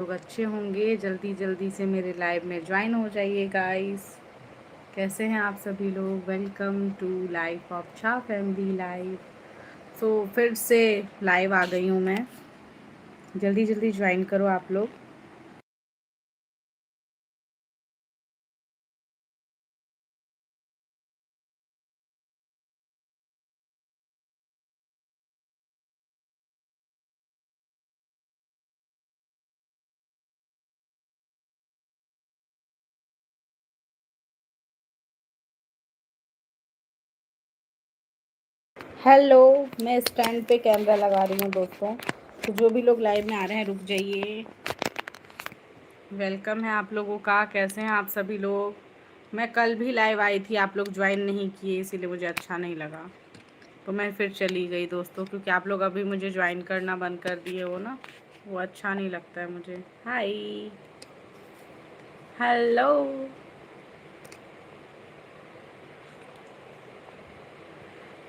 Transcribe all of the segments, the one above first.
लोग अच्छे होंगे। जल्दी जल्दी से मेरे लाइव में ज्वाइन हो जाइए गाइस। कैसे हैं आप सभी लोग? वेलकम टू लाइफ ऑफ छा फैमिली लाइव। सो फिर से लाइव आ गई हूँ मैं। जल्दी जल्दी ज्वाइन करो आप लोग। हेलो, मैं स्टैंड पे कैमरा लगा रही हूँ दोस्तों, तो जो भी लोग लाइव में आ रहे हैं रुक जाइए। वेलकम है आप लोगों का। कैसे हैं आप सभी लोग? मैं कल भी लाइव आई थी, आप लोग ज्वाइन नहीं किए, इसीलिए मुझे अच्छा नहीं लगा, तो मैं फिर चली गई दोस्तों, क्योंकि आप लोग अभी मुझे ज्वाइन करना बंद कर दिए हो ना, वो अच्छा नहीं लगता है मुझे। हाय, हेलो,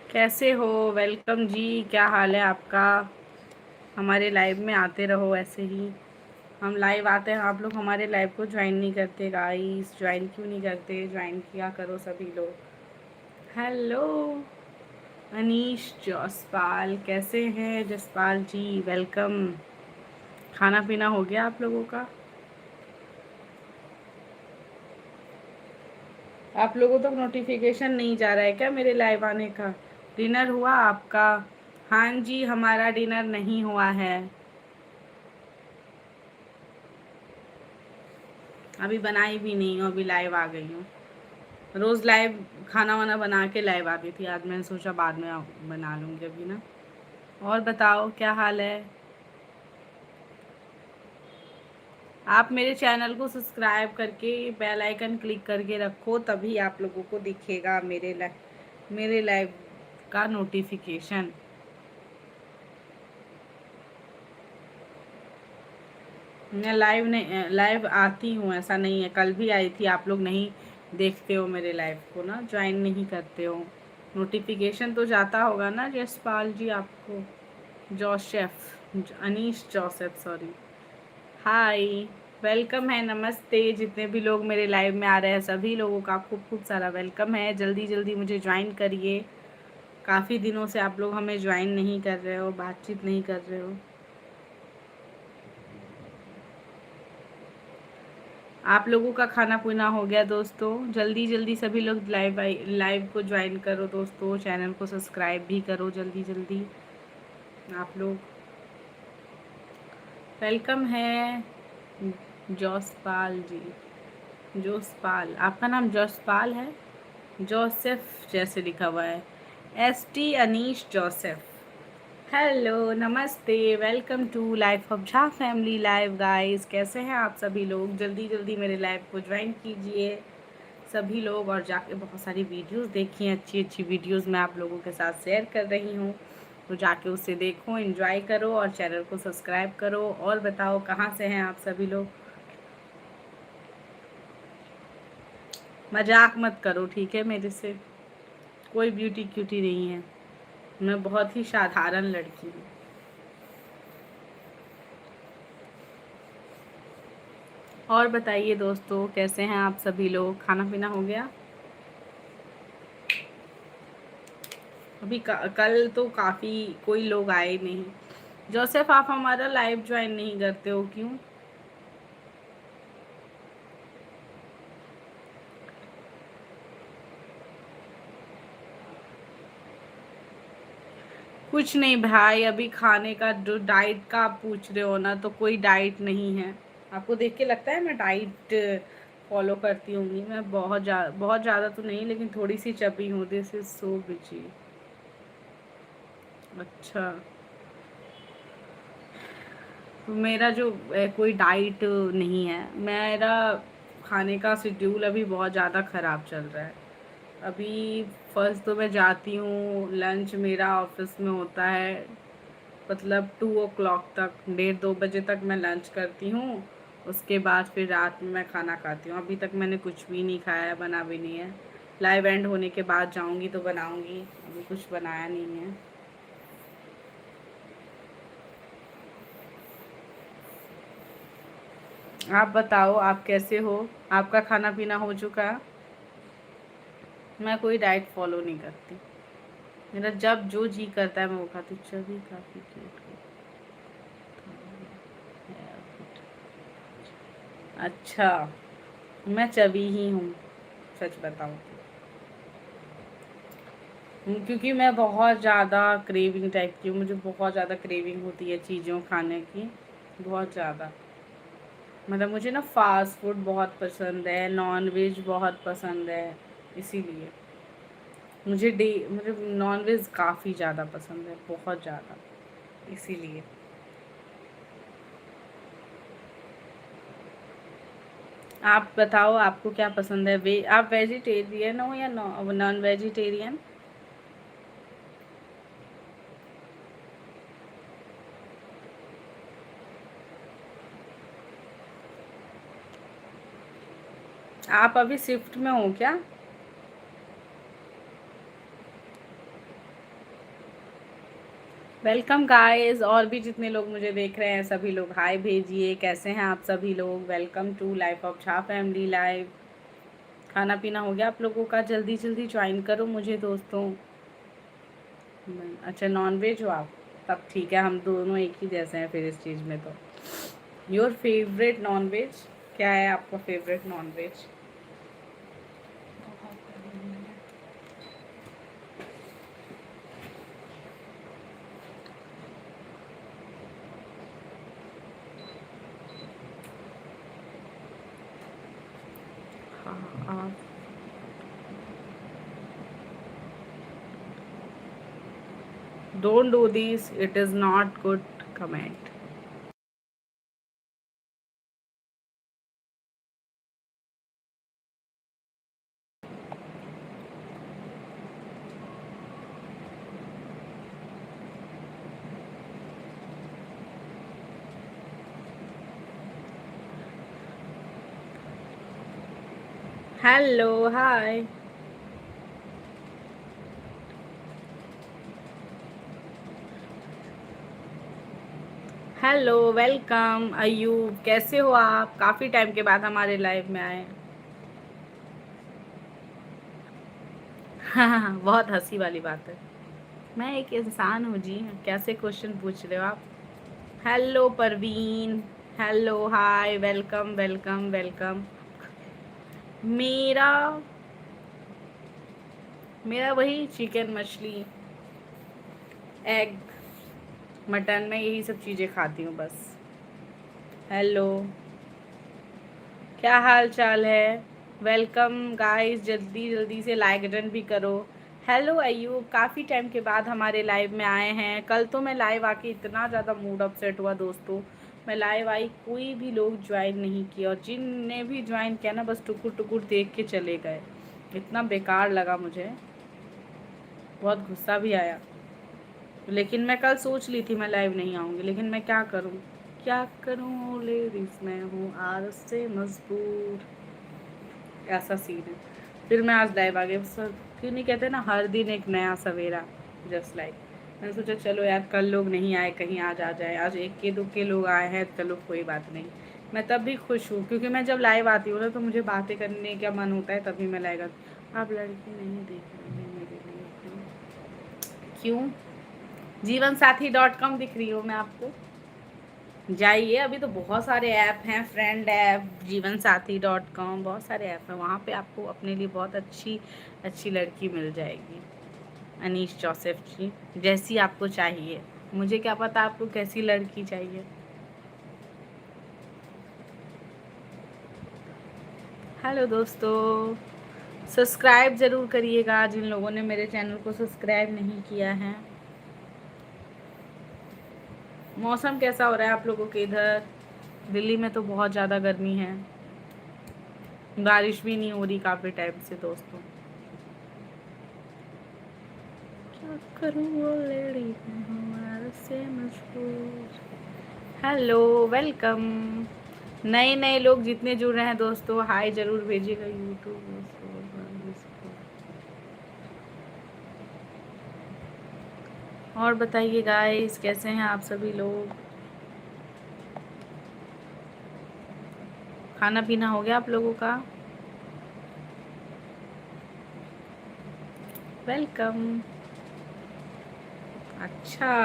कैसे हो? वेलकम जी, क्या हाल है आपका? हमारे लाइव में आते रहो ऐसे ही। हम लाइव आते हैं, आप लोग हमारे लाइव को ज्वाइन नहीं करते गाइस। ज्वाइन क्यों नहीं करते? ज्वाइन किया करो सभी लोग। हेलो अनीश जसपाल, कैसे हैं जसपाल जी? वेलकम। खाना पीना हो गया आप लोगों का? आप लोगों तक नोटिफिकेशन नहीं जा रहा है क्या मेरे लाइव आने का? डिनर हुआ आपका? हाँ जी, हमारा डिनर नहीं हुआ है, अभी बनाई भी नहीं हूँ, अभी लाइव आ गई हूँ। रोज़ लाइव खाना वाना बना के लाइव आती थी, आज मैंने सोचा बाद में बना लूँगी अभी ना। और बताओ क्या हाल है? आप मेरे चैनल को सब्सक्राइब करके बेल आइकन क्लिक करके रखो, तभी आप लोगों को दिखेगा मेरे लाइव का नोटिफिकेशन। मैं लाइव नहीं, लाइव आती हूँ, ऐसा नहीं है। कल भी आई थी, आप लोग नहीं देखते हो मेरे लाइव को ना, ज्वाइन नहीं करते हो। नोटिफिकेशन तो जाता होगा ना जसपाल जी आपको? Joseph, Anish Joseph, sorry. Hi, welcome है, नमस्ते। जितने भी लोग मेरे लाइव में आ रहे हैं सभी लोगों का खूब खूब सारा वेलकम है। जल्दी जल्दी मुझे ज्वाइन करिए। काफ़ी दिनों से आप लोग हमें ज्वाइन नहीं कर रहे हो, बातचीत नहीं कर रहे हो। आप लोगों का खाना पीना हो गया दोस्तों? जल्दी जल्दी सभी लोग लाइव को ज्वाइन करो दोस्तों, चैनल को सब्सक्राइब भी करो जल्दी जल्दी आप लोग। वेलकम है जोसपाल जी। जोसपाल, आपका नाम जोसपाल है? जोसेफ जैसे लिखा हुआ है, ST अनीश जोसेफ। हेलो, नमस्ते, welcome to life of Jha family live guys. कैसे हैं आप सभी लोग? जल्दी जल्दी मेरे लाइव को ज्वाइन कीजिए सभी लोग, और जाके बहुत सारी वीडियोस देखिए, अच्छी अच्छी वीडियोस मैं आप लोगों के साथ शेयर कर रही हूँ, तो जाके उसे देखो, एंजॉय करो और चैनल को सब्सक्राइब करो। और बताओ कहाँ से हैं आप सभी लोग? मजाक मत करो ठीक है मेरे से, कोई ब्यूटी क्यूटी नहीं है, मैं बहुत ही साधारण लड़की हूँ। और बताइए दोस्तों, कैसे हैं आप सभी लोग? खाना पीना हो गया? अभी कल तो काफ़ी कोई लोग आए नहीं। जोसेफ, आप हमारा लाइव ज्वाइन नहीं करते हो क्यों? कुछ नहीं भाई, अभी खाने का जो डाइट का आप पूछ रहे हो ना, तो कोई डाइट नहीं है। आपको देख के लगता है मैं डाइट फॉलो करती होंगी? मैं बहुत ज़्यादा तो नहीं, लेकिन थोड़ी सी चबी हूँ। This is so busy. अच्छा, तो मेरा जो कोई डाइट नहीं है। मेरा खाने का शेड्यूल अभी बहुत ज़्यादा ख़राब चल रहा है। अभी फर्स्ट तो मैं जाती हूँ, लंच मेरा ऑफिस में होता है, मतलब 2 o'clock तक, 1:30-2 बजे तक मैं लंच करती हूँ। उसके बाद फिर रात में मैं खाना खाती हूँ। अभी तक मैंने कुछ भी नहीं खाया है, बना भी नहीं है। लाइव एंड होने के बाद जाऊँगी तो बनाऊँगी, अभी कुछ बनाया नहीं है। आप बताओ, आप कैसे हो? आपका खाना पीना हो चुका है? मैं कोई डाइट फॉलो नहीं करती। मेरा जब जो जी करता है मैं वो खाती हूँ। चबी काफ़ी क्यूट है। अच्छा, मैं चबी ही हूँ, सच बताऊँ तो। क्योंकि मैं बहुत ज़्यादा क्रेविंग टाइप की हूँ, मुझे बहुत ज़्यादा क्रेविंग होती है चीज़ों खाने की, बहुत ज़्यादा। मतलब मुझे ना फास्ट फूड बहुत पसंद है, नॉन वेज बहुत पसंद है, इसीलिए मुझे नॉन वेज काफ़ी ज़्यादा पसंद है, बहुत ज़्यादा, इसीलिए। आप बताओ, आपको क्या पसंद है? आप वेजिटेरियन हो या नॉन वेजिटेरियन? आप अभी शिफ्ट में हो क्या? वेलकम गाइस, और भी जितने लोग मुझे देख रहे हैं सभी लोग हाय भेजिए। कैसे हैं आप सभी लोग? वेलकम टू लाइफ ऑफ छा फैमिली लाइव। खाना पीना हो गया आप लोगों का? जल्दी जल्दी ज्वाइन करो मुझे दोस्तों। अच्छा, नॉन वेज हो आप? तब ठीक है, हम दोनों एक ही जैसे हैं फिर इस चीज़ में तो। योर फेवरेट नॉन वेज क्या है? आपका फेवरेट नॉन वेज? हाँ, don't do this, it is not good comment. Hello, hi. Hello, welcome Ayub, कैसे हो आप? काफ़ी टाइम के बाद हमारे लाइव में आए। हाँ, बहुत हंसी वाली बात है। मैं एक इंसान हूँ जी, कैसे क्वेश्चन पूछ रहे हो आप? Hello Parveen, hello, hi, welcome welcome welcome. मेरा मेरा वही चिकन, मछली, एग, मटन, मैं यही सब चीज़ें खाती हूँ बस। हेलो, क्या हाल चाल है? वेलकम गाइस, जल्दी जल्दी से लाइक डन भी करो। हेलो अयूब, काफ़ी टाइम के बाद हमारे लाइव में आए हैं। कल तो मैं लाइव आके इतना ज़्यादा मूड अपसेट हुआ दोस्तों। मैं लाइव आई, कोई भी लोग ज्वाइन नहीं किया, और जिनने भी ज्वाइन किया ना बस टुकुर टुकुर देख के चले गए। इतना बेकार लगा मुझे, बहुत गुस्सा भी आया। लेकिन मैं कल सोच ली थी मैं लाइव नहीं आऊँगी, लेकिन मैं क्या करूँ, क्या करूँ, लेडीज़ मैं हूँ आदत से मजबूर, ऐसा सीन है। फिर मैं आज लाइव आ गई सर। क्यों नहीं कहते ना, हर दिन एक नया सवेरा, जस्ट लाइक। मैंने सोचा चलो यार, कल लोग नहीं आए, कहीं आज आ जाए। आज एक के दुक्के लोग आए हैं, चलो कोई बात नहीं। मैं तब भी खुश हूँ, क्योंकि मैं जब लाइव आती हूँ ना तो मुझे बातें करने का मन होता है, तभी मैं लाइव आती हूँ। आप लड़की नहीं देख रहे हैं मेरे लिए? क्यों? जीवनसाथी.com दिख रही हूँ मैं आपको? जाइए, अभी तो बहुत सारे ऐप हैं, फ्रेंड ऐप, जीवनसाथी.com, बहुत सारे ऐप हैं, वहाँ पे आपको अपने लिए बहुत अच्छी अच्छी लड़की मिल जाएगी। अनीश जोसेफ जी, जैसी आपको चाहिए। मुझे क्या पता आपको कैसी लड़की चाहिए। हेलो दोस्तों, सब्सक्राइब ज़रूर करिएगा जिन लोगों ने मेरे चैनल को सब्सक्राइब नहीं किया है। मौसम कैसा हो रहा है आप लोगों के इधर? दिल्ली में तो बहुत ज़्यादा गर्मी है, बारिश भी नहीं हो रही काफ़ी टाइम से दोस्तों। क्या करूँ वो लेडी हमारे से मजबूर। Hello, welcome. नए नए लोग जितने जुड़ रहे हैं दोस्तों, हाय जरूर भेजिएगा। यूट्यूब और बताइए गाइस, कैसे हैं आप सभी लोग? खाना पीना हो गया आप लोगों का? वेलकम। अच्छा,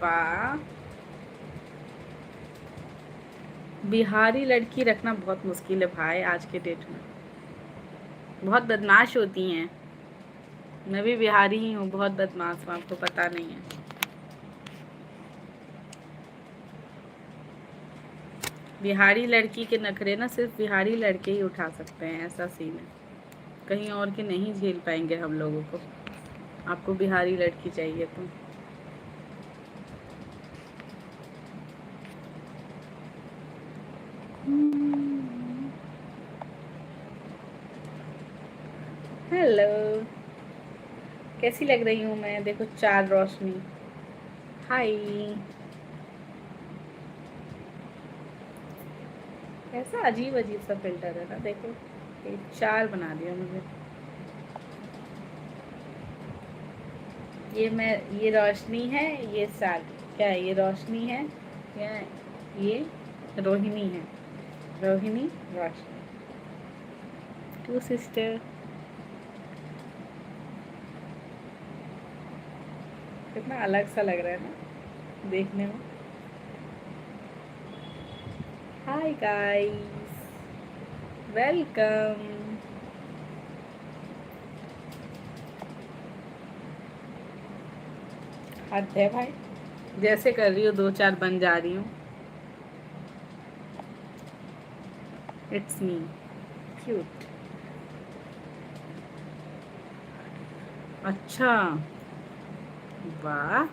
वाह। बिहारी लड़की रखना बहुत मुश्किल है भाई आज के डेट में। बहुत बदमाश होती हैं। मैं भी बिहारी ही हूँ, बहुत बदमाश हूँ, आपको पता नहीं है। बिहारी लड़की के नखरे ना सिर्फ बिहारी लड़के ही उठा सकते हैं, ऐसा सीन है। कहीं और के नहीं झेल पाएंगे हम लोगों को। आपको बिहारी लड़की चाहिए तो। हेलो, कैसी लग रही हूँ मैं? देखो चार रोशनी। हाय। ऐसा अजीब अजीब सा फिल्टर है ना, देखो। ये चार बना दिया मुझे। ये रोशनी है, ये साग क्या है? ये रोशनी है या ये रोहिणी है? रोहिणी, रोशनी, टू सिस्टर। कितना अलग सा लग रहा है ना देखने में। Hi guys, welcome. हद है भाई, जैसे कर रही हो दो चार बन जा रही हूँ। It's me cute. अच्छा, वाह।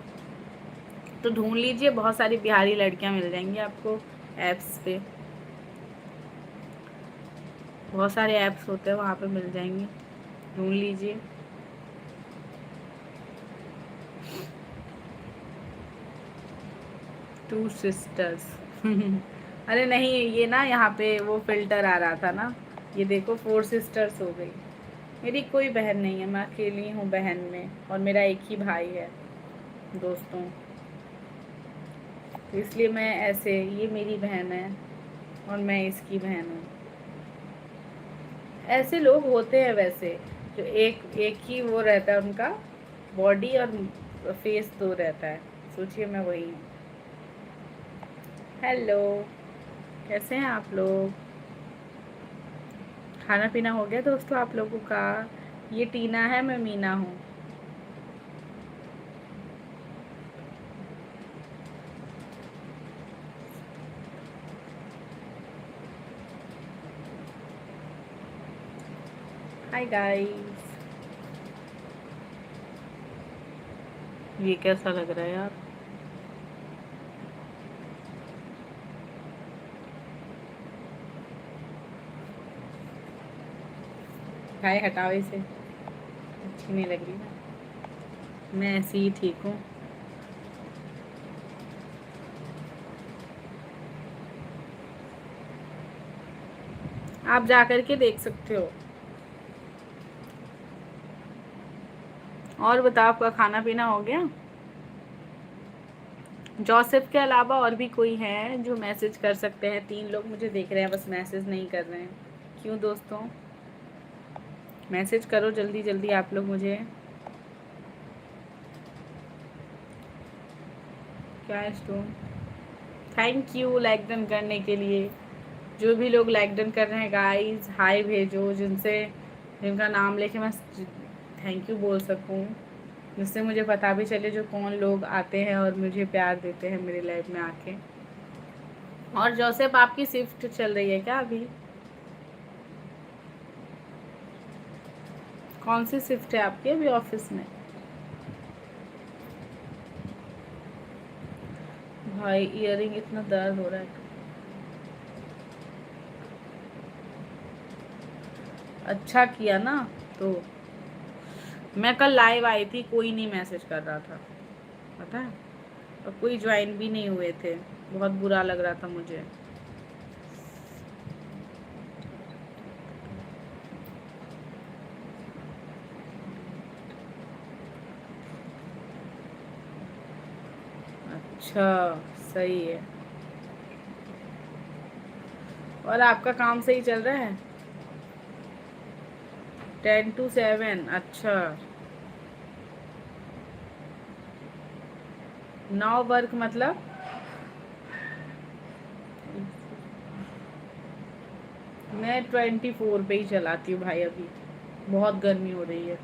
तो ढूंढ लीजिए, बहुत सारी बिहारी लड़कियां मिल जाएंगी आपको ऐप्स पे। बहुत सारे ऐप्स होते हैं, वहाँ पे मिल जाएंगी, ढूंढ लीजिए। Two sisters. अरे नहीं, ये ना यहाँ पे वो फिल्टर आ रहा था ना। ये देखो फोर सिस्टर्स हो गई। मेरी कोई बहन नहीं है, मैं अकेली हूँ बहन में, और मेरा एक ही भाई है दोस्तों। तो इसलिए मैं ऐसे, ये मेरी बहन है और मैं इसकी बहन हूँ। ऐसे लोग होते हैं वैसे, जो एक एक ही वो रहता है उनका, बॉडी और फेस दो रहता है। सोचिए मैं वही हूँ। हेलो, कैसे हैं आप लोग? खाना पीना हो गया दोस्तों आप लोगों का? ये टीना है, मैं मीना हूँ। Hi guys. ये कैसा लग रहा है यार? भाई हटाओ इसे, अच्छी नहीं लग रही ना। मैं ऐसी ही ठीक हूँ। आप जा कर के देख सकते हो। और बताओ, आपका खाना पीना हो गया? जोसेफ के अलावा और भी कोई है जो मैसेज कर सकते हैं? 3 लोग मुझे देख रहे हैं, बस मैसेज नहीं कर रहे हैं। क्यों दोस्तों? मैसेज करो जल्दी जल्दी आप लोग मुझे। क्या stone? Thank you like done करने के लिए। जो भी लोग लाइक डन कर रहे हैं गाइस, हाय भेजो, जिनका नाम लेके मैं थैंक यू बोल सकूं, जिससे मुझे पता भी चले जो कौन लोग आते हैं और मुझे प्यार देते हैं मेरी लाइफ में आके। और जोसेफ, आपकी शिफ्ट चल रही है क्या अभी? कौन सी शिफ्ट है आपकी अभी ऑफिस में? भाई ईयरिंग इतना दर्द हो रहा है। अच्छा किया ना। तो मैं कल लाइव आई थी, कोई नहीं मैसेज कर रहा था, पता है, और कोई ज्वाइन भी नहीं हुए थे। बहुत बुरा लग रहा था मुझे। अच्छा, सही है। और आपका काम सही चल रहा है? 10 to 7, अच्छा। 9 वर्क मतलब? मैं 24 पे ही चलाती हूँ भाई अभी। बहुत गर्मी हो रही है,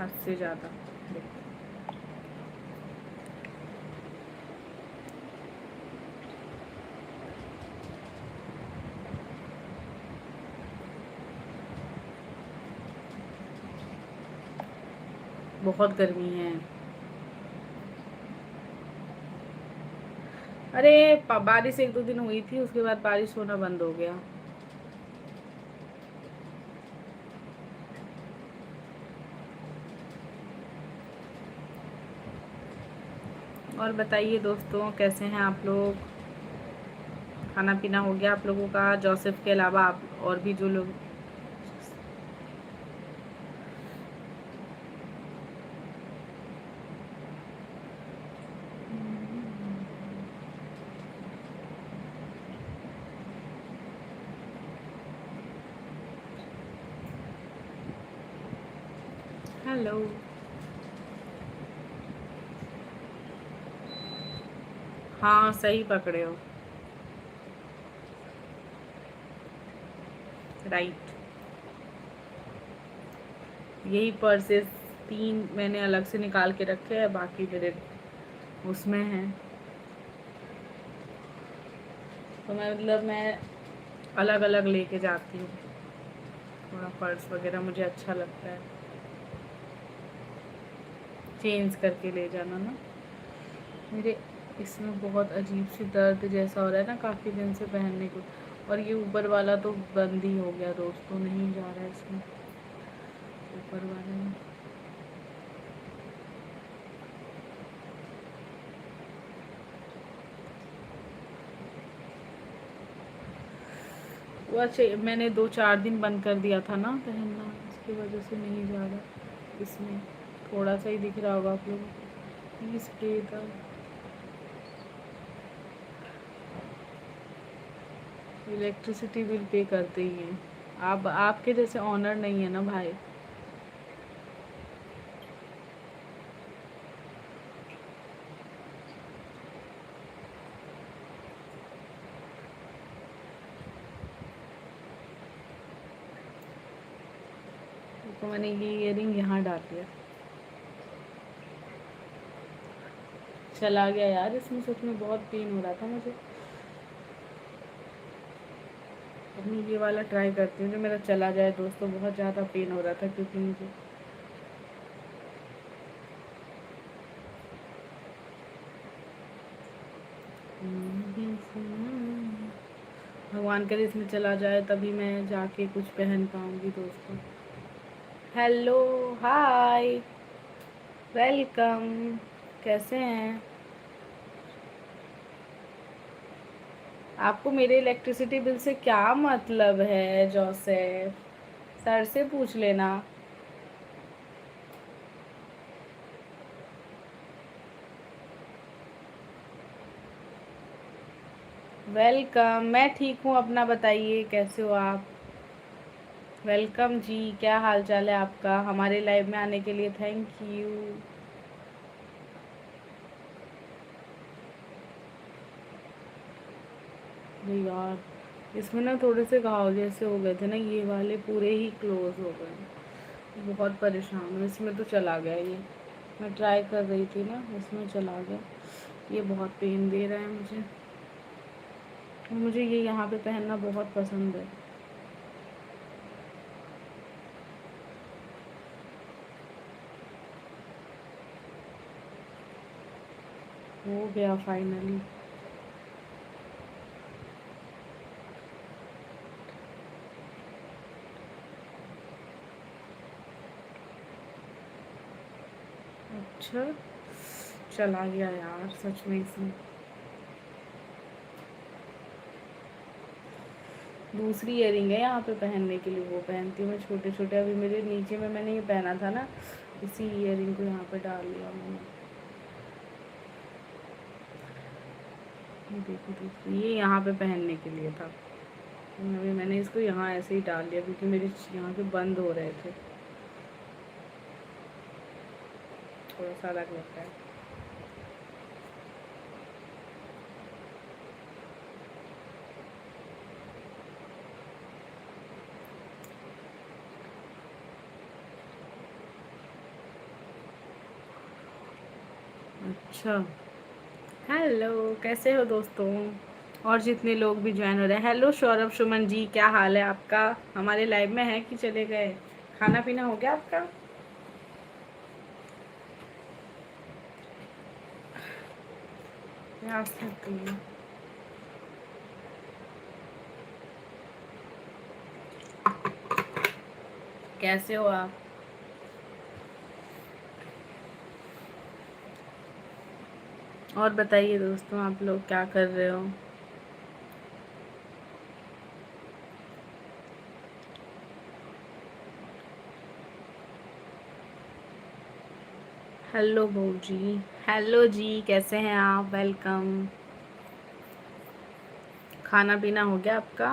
हद से ज़्यादा। बहुत गर्मी है। अरे बारिश 1-2 दिन हुई थी, उसके बाद बारिश होना बंद हो गया। और बताइए दोस्तों, कैसे हैं आप लोग? खाना पीना हो गया आप लोगों का? जोसेफ के अलावा आप और भी जो लोग। हेलो। हाँ सही पकड़े हो। राइट। यही पर्सेस 3 मैंने अलग से निकाल के रखे हैं, बाकी मेरे उसमें हैं। तो मैं अलग अलग लेके जाती हूँ। थोड़ा पर्स वगैरह मुझे अच्छा लगता है चेंज करके ले जाना ना। मेरे इसमें बहुत अजीब सी दर्द जैसा हो रहा है ना काफ़ी दिन से पहनने को। और ये ऊपर वाला तो बंद ही हो गया दोस्तों, नहीं जा रहा है इसमें ऊपर वाले में। वो अच्छा, मैंने 2-4 दिन बंद कर दिया था ना पहनना, इसकी वजह से नहीं जा रहा। इसमें थोड़ा सा ही दिख रहा होगा आप लोगों। ये स्प्रे था। इलेक्ट्रिसिटी बिल पे करते ही हैं आप, आपके जैसे ऑनर नहीं है ना भाई। तो मैंने ये इयरिंग यहाँ डाल दिया, चला गया यार। इसमें सच में बहुत पेन हो रहा था मुझे। अब मैं ये वाला ट्राई करती हूँ जो मेरा चला जाए दोस्तों। बहुत ज़्यादा पेन हो रहा था क्योंकि मुझे भगवान करे इसमें चला जाए, तभी मैं जाके कुछ पहन पाऊँगी दोस्तों। Hello, hi, welcome. कैसे हैं? आपको मेरे इलेक्ट्रिसिटी बिल से क्या मतलब है जोसेफ? सर से पूछ लेना। वेलकम। मैं ठीक हूँ, अपना बताइए कैसे हो आप? वेलकम जी, क्या हाल चाल है आपका? हमारे लाइव में आने के लिए थैंक यू। अरे यार, इसमें ना थोड़े से घाव जैसे हो गए थे ना, ये वाले पूरे ही क्लोज हो गए। बहुत परेशान हूँ। इसमें तो चला गया ये, मैं ट्राई कर रही थी ना, इसमें चला गया। ये बहुत पेन दे रहा है मुझे। मुझे ये यहाँ पे पहनना बहुत पसंद है। हो गया फाइनली। अच्छा, चला गया यार सच में इसमें। दूसरी इयरिंग है यहाँ पे पहनने के लिए, वो पहनती हूँ मैं छोटे छोटे। अभी मेरे नीचे में मैंने ये पहना था ना, इसी इयरिंग को यहाँ पे डाल लिया मैंने। ये देखो दोस्तों, ये यहाँ पे पहनने के लिए था। अभी मैंने इसको यहाँ ऐसे ही डाल दिया क्योंकि मेरे यहाँ के बंद हो रहे थे, थोड़ा सा अलग लगता है। अच्छा, हेलो, कैसे हो दोस्तों? और जितने लोग भी ज्वाइन हो रहे हैं, हेलो सौरभ सुमन जी, क्या हाल है आपका? हमारे लाइव में है कि चले गए? खाना पीना हो गया आपका? मैं आज सकती हूँ। कैसे हो आप? और बताइए दोस्तों, आप लोग क्या कर रहे हो? हेलो बहू जी, हेलो जी, कैसे हैं आप? वेलकम। खाना पीना हो गया आपका?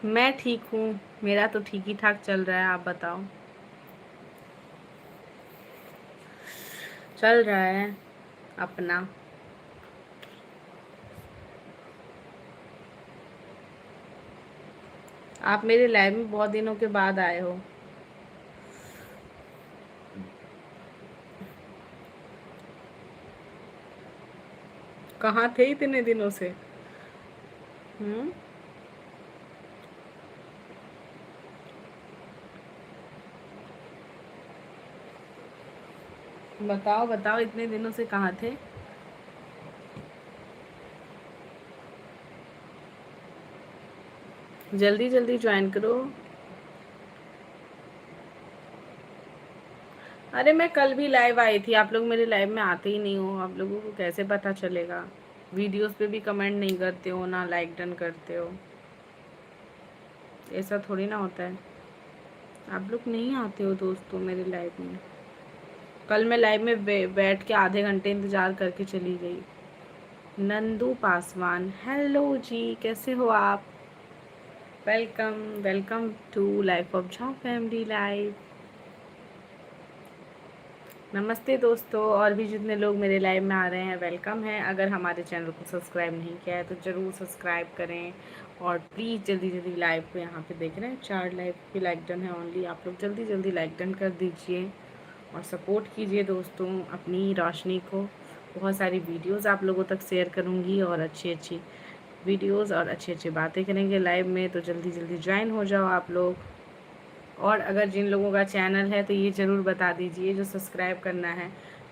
मैं ठीक हूँ, मेरा तो ठीक ही ठाक चल रहा है, आप बताओ। चल रहा है अपना। आप मेरे लाइव में बहुत दिनों के बाद आए हो। कहाँ थे इतने दिनों से? हम्म। बताओ बताओ, इतने दिनों से कहाँ थे? जल्दी जल्दी ज्वाइन करो। अरे मैं कल भी लाइव आई थी, आप लोग मेरे लाइव में आते ही नहीं हो, आप लोगों को कैसे पता चलेगा? वीडियोस पे भी कमेंट नहीं करते हो, ना लाइक डन करते हो। ऐसा थोड़ी ना होता है। आप लोग नहीं आते हो दोस्तों मेरे लाइव में। कल मैं लाइव में बैठ के आधे घंटे इंतज़ार करके चली गई। नंदू पासवान, हेलो जी, कैसे हो आप? Welcome, welcome to life of Jha family live. नमस्ते दोस्तों, और भी जितने लोग मेरे लाइव में आ रहे हैं, वेलकम है। अगर हमारे चैनल को सब्सक्राइब नहीं किया है तो ज़रूर सब्सक्राइब करें। और प्लीज़ जल्दी जल्दी लाइव को यहाँ पे देख रहे हैं, 4 लाइव की लाइक डन है ओनली, आप लोग जल्दी जल्दी लाइक डन कर दीजिए और सपोर्ट कीजिए दोस्तों अपनी रोशनी को। बहुत सारी वीडियोज़ आप लोगों तक शेयर करूँगी और अच्छी अच्छी वीडियोज़ और अच्छी अच्छी बातें करेंगे लाइव में, तो जल्दी जल्दी ज्वाइन हो जाओ आप लोग। और अगर जिन लोगों का चैनल है तो ये ज़रूर बता दीजिए जो सब्सक्राइब करना है।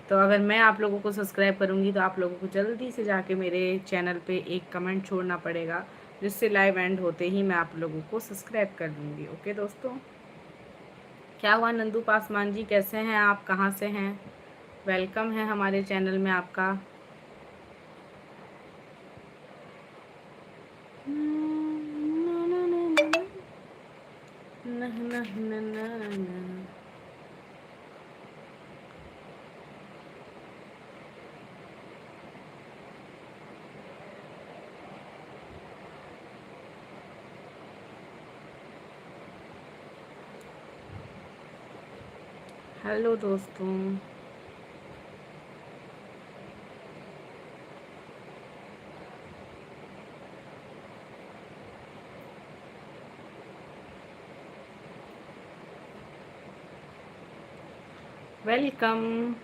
तो अगर मैं आप लोगों को सब्सक्राइब करूँगी तो आप लोगों को जल्दी से जाके मेरे चैनल पे एक कमेंट छोड़ना पड़ेगा, जिससे लाइव एंड होते ही मैं आप लोगों को सब्सक्राइब कर दूँगी। ओके दोस्तों। क्या हुआ नंदू पासवान जी, कैसे हैं आप? कहाँ से हैं? वेलकम है हमारे चैनल में आपका। हेलो दोस्तों। वेलकम।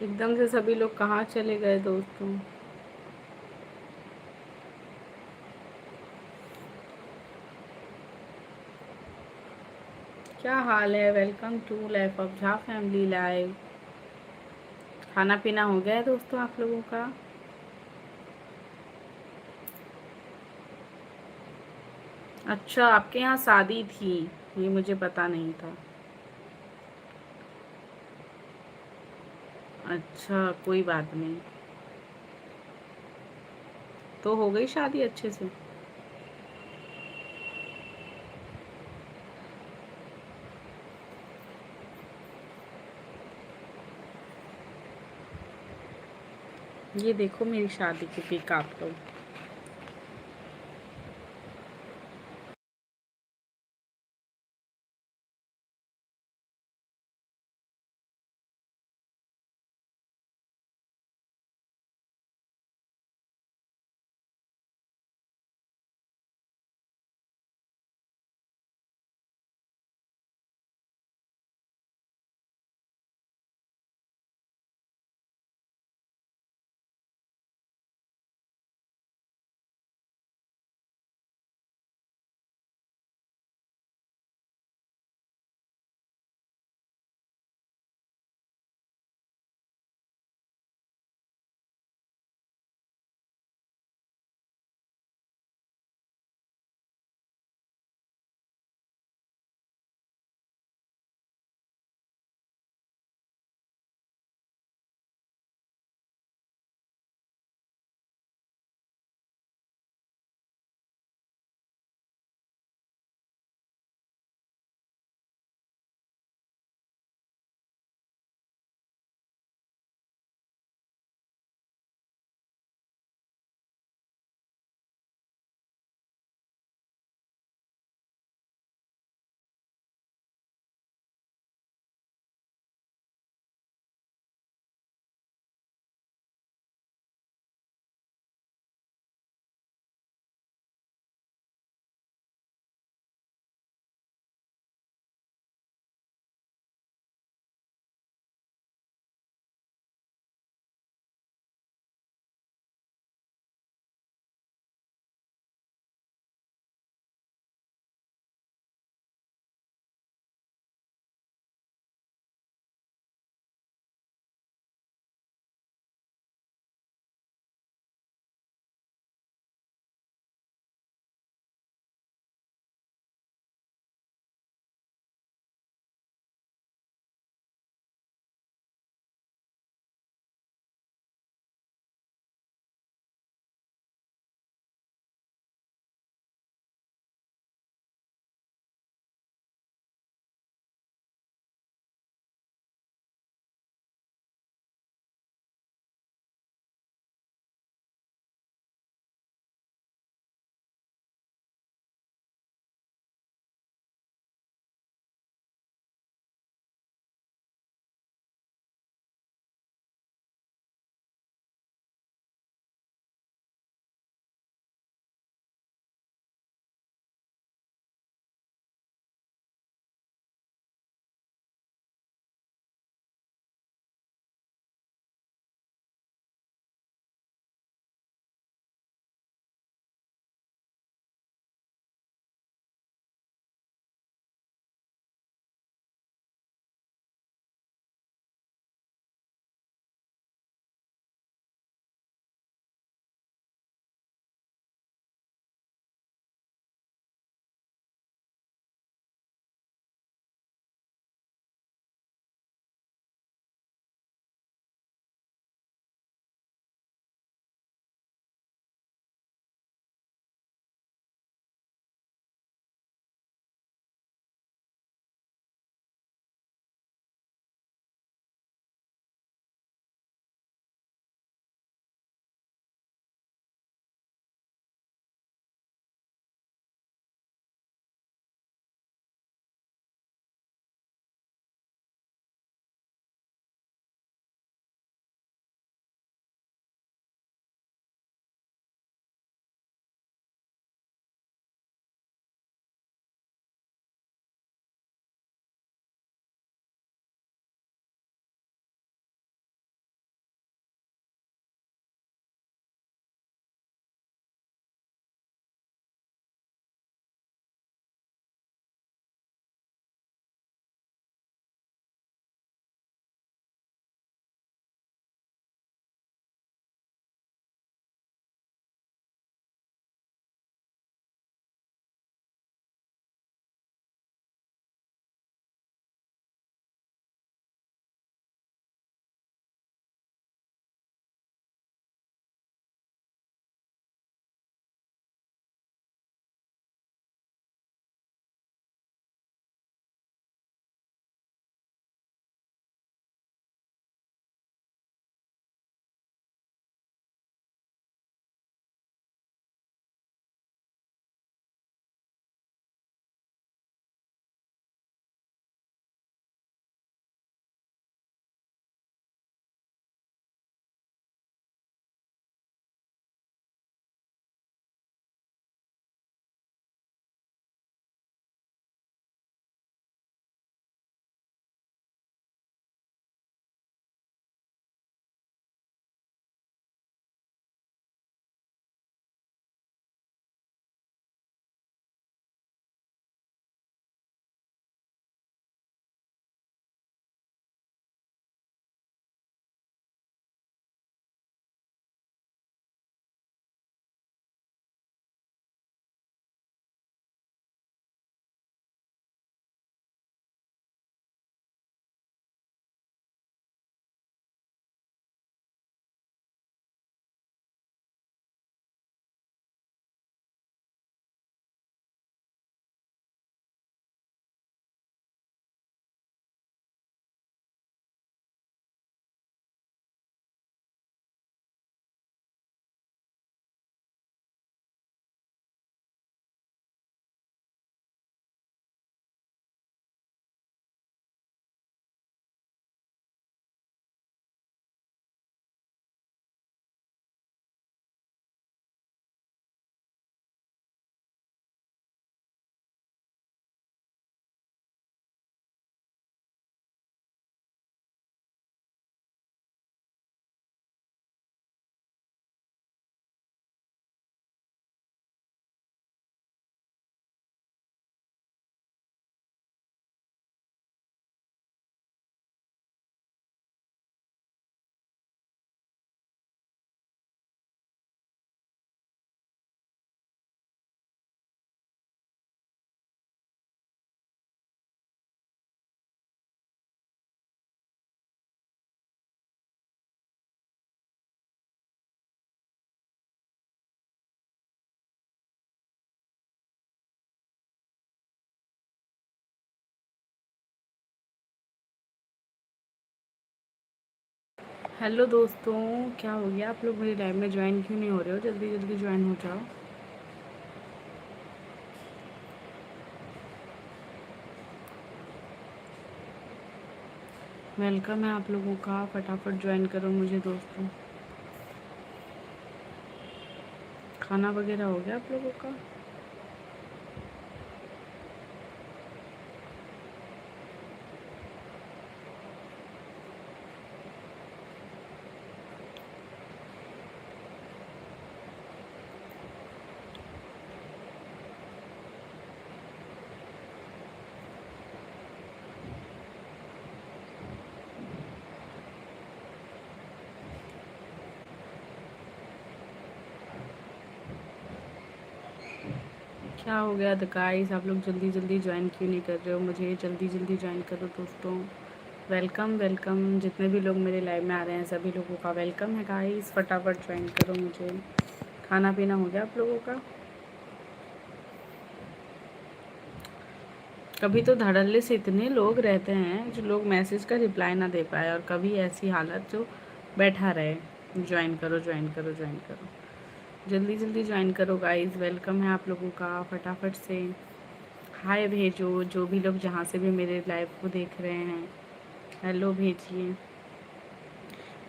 एकदम से सभी लोग कहाँ चले गए दोस्तों? क्या हाल है? Welcome to life of Jha family live. खाना पीना हो गया है दोस्तों आप लोगों का? अच्छा, आपके यहाँ शादी थी, ये मुझे पता नहीं था। अच्छा, कोई बात नहीं। तो हो गई शादी अच्छे से? ये देखो मेरी शादी की पिक आप लोग। हेलो दोस्तों, क्या हो गया? आप लोग मेरी लाइव में ज्वाइन क्यों नहीं हो रहे हो? जल्दी जल्दी ज्वाइन हो जाओ। वेलकम है आप लोगों का, फटाफट ज्वाइन करो मुझे दोस्तों। खाना वगैरह हो गया आप लोगों का? क्या हो गया द गाइस? आप लोग जल्दी जल्दी ज्वाइन क्यों नहीं कर रहे हो? मुझे जल्दी जल्दी ज्वाइन करो दोस्तों। वेलकम वेलकम, जितने भी लोग मेरे लाइव में आ रहे हैं सभी लोगों का वेलकम है गाइस। फटाफट ज्वाइन करो मुझे। खाना पीना हो गया आप लोगों का? कभी तो धड़ल्ले से इतने लोग रहते हैं जो लोग मैसेज का रिप्लाई ना दे पाए, और कभी ऐसी हालत जो बैठा रहे। ज्वाइन करो ज्वाइन करो ज्वाइन करो, जल्दी जल्दी ज्वाइन करो गाइस। वेलकम है आप लोगों का, फटाफट से हाय भेजो। जो भी लोग जहाँ से भी मेरे लाइव को देख रहे हैं, हेलो भेजिए।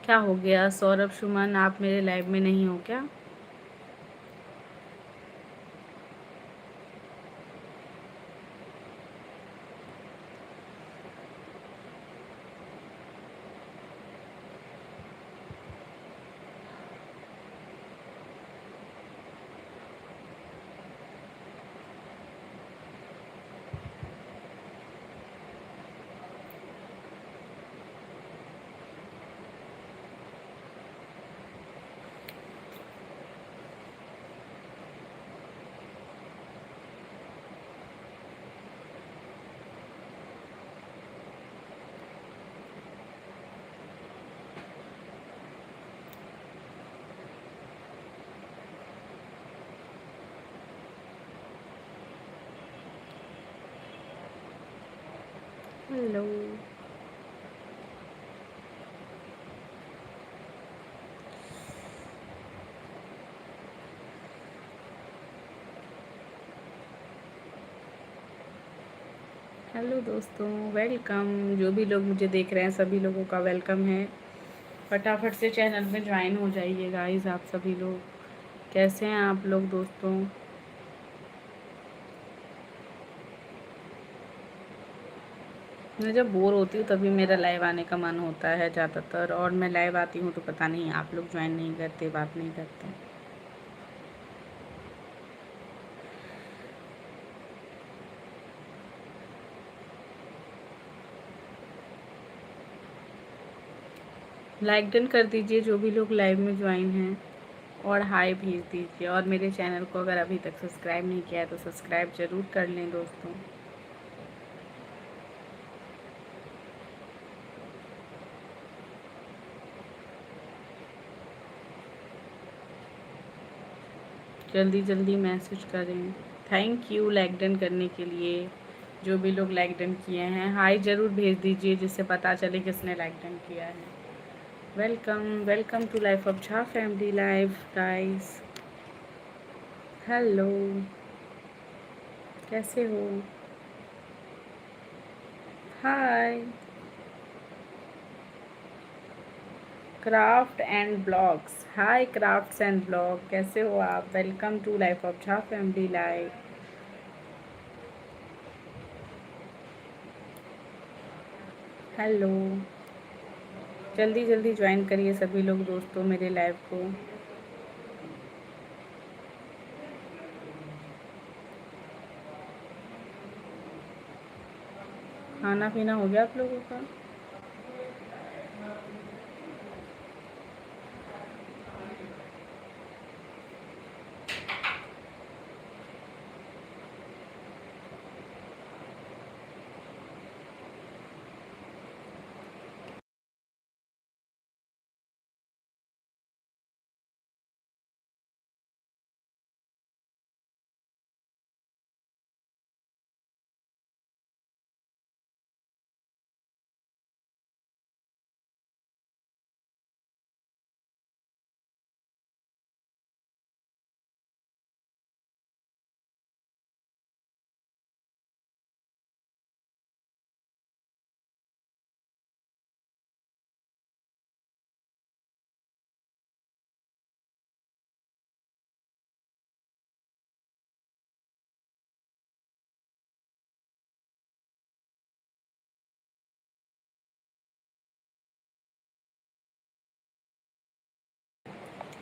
क्या हो गया सौरभ सुमन, आप मेरे लाइव में नहीं हो क्या? हेलो, हेलो दोस्तों, वेलकम। जो भी लोग मुझे देख रहे हैं सभी लोगों का वेलकम है। फटाफट से चैनल में ज्वाइन हो जाइए गाइस। आप सभी लोग कैसे हैं आप लोग दोस्तों? मैं जब बोर होती हूँ तभी मेरा लाइव आने का मन होता है ज़्यादातर, और मैं लाइव आती हूँ तो पता नहीं आप लोग ज्वाइन नहीं करते, बात नहीं करते। लाइक डन कर दीजिए जो भी लोग लाइव में ज्वाइन हैं, और हाय भेज दीजिए। और मेरे चैनल को अगर अभी तक सब्सक्राइब नहीं किया है तो सब्सक्राइब ज़रूर कर लें दोस्तों। जल्दी जल्दी मैसेज करें। थैंक यू लाइक डन करने के लिए। जो भी लोग लाइक डन किए हैं हाय ज़रूर भेज दीजिए, जिससे पता चले किसने लाइक डन किया है। Welcome welcome to life of Jha family live guys. Hello, कैसे हो? Hi. Craft and blogs, hi crafts and blog, कैसे हो आप? Welcome to life of Jha family live. Hello, जल्दी जल्दी ज्वाइन करिए सभी लोग दोस्तों मेरे लाइव को। खाना पीना हो गया आप लोगों का?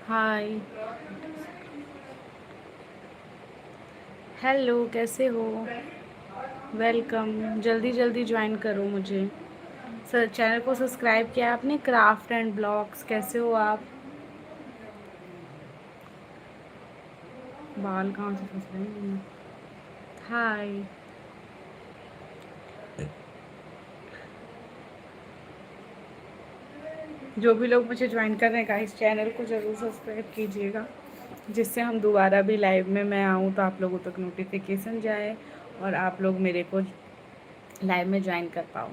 हाय, हेलो, कैसे हो? वेलकम। जल्दी जल्दी ज्वाइन करो मुझे। सर, चैनल को सब्सक्राइब किया आपने? क्राफ्ट एंड ब्लॉग्स, कैसे हो आप? बाल कहाँ से फंस रहे हैं? हाय। जो भी लोग मुझे ज्वाइन कर रहे हैं गाइस, चैनल को ज़रूर सब्सक्राइब कीजिएगा, जिससे हम दोबारा भी लाइव में मैं आऊँ तो आप लोगों तक नोटिफिकेशन जाए और आप लोग मेरे को लाइव में ज्वाइन कर पाओ।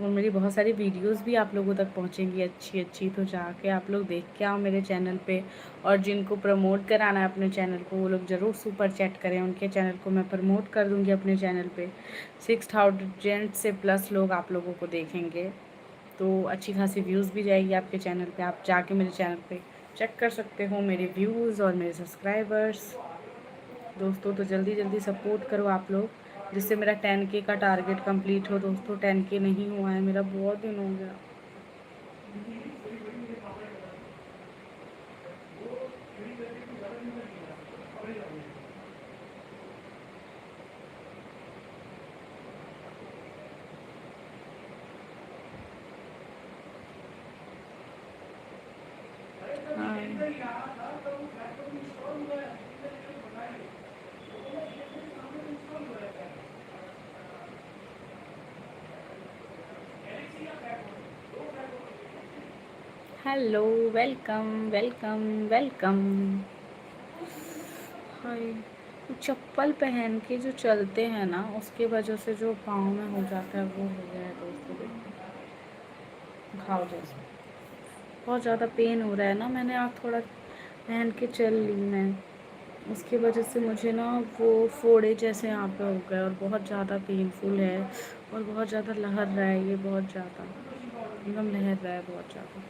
और मेरी बहुत सारी वीडियोस भी आप लोगों तक पहुंचेंगी अच्छी अच्छी, तो जाके आप लोग देख के आओ मेरे चैनल पे। और जिनको प्रमोट कराना है अपने चैनल को, वो लोग ज़रूर सुपर चैट करें, उनके चैनल को मैं प्रमोट कर दूँगी अपने चैनल पे। 6000 से प्लस लोग आप लोगों को देखेंगे, तो अच्छी खासी व्यूज़ भी जाएगी आपके चैनल पे। आप जाके मेरे चैनल पे चेक कर सकते हो मेरे व्यूज़ और मेरे सब्सक्राइबर्स। दोस्तों, तो जल्दी जल्दी सपोर्ट करो आप लोग, जिससे मेरा 10K का टारगेट कंप्लीट हो। दोस्तों, 10K नहीं हुआ है मेरा, बहुत दिन हो गया। Hello, welcome welcome welcome. Hi. चप्पल पहन के जो चलते हैं ना, उसके वजह से जो पाँव में हो जाता है वो हो गया है दोस्तों। देखो, घाव जैसा बहुत ज़्यादा पेन हो रहा है ना। मैंने आप थोड़ा पहन के चल ली मैं, उसकी वजह से मुझे ना वो फोड़े जैसे यहाँ पे हो गए और बहुत ज़्यादा पेनफुल है और बहुत ज़्यादा लहर रहा है ये, बहुत ज़्यादा एकदम लहर रहा है बहुत ज़्यादा।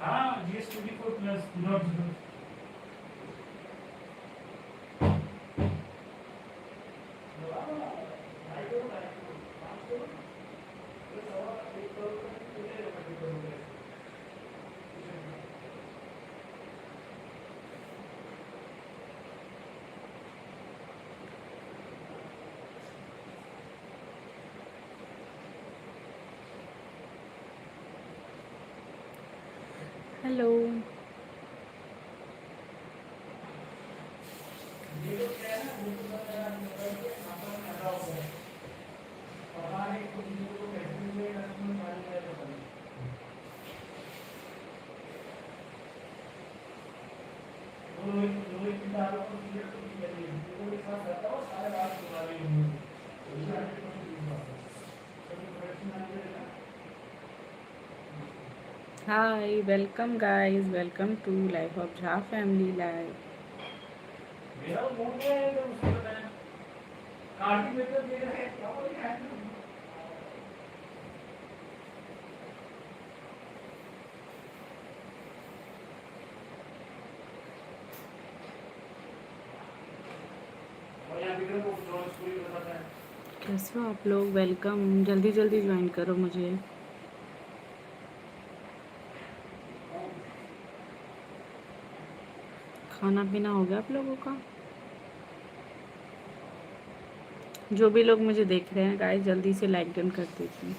हाँ, GS24 plus. Hello, hi, welcome guys, welcome to life of Jha family live. कैसे हो आप लोग? वेलकम, जल्दी जल्दी ज्वाइन करो मुझे। खाना पीना हो गया आप लोगों का? जो भी लोग मुझे देख रहे हैं गाइस, जल्दी से लाइक डन कर दीजिए।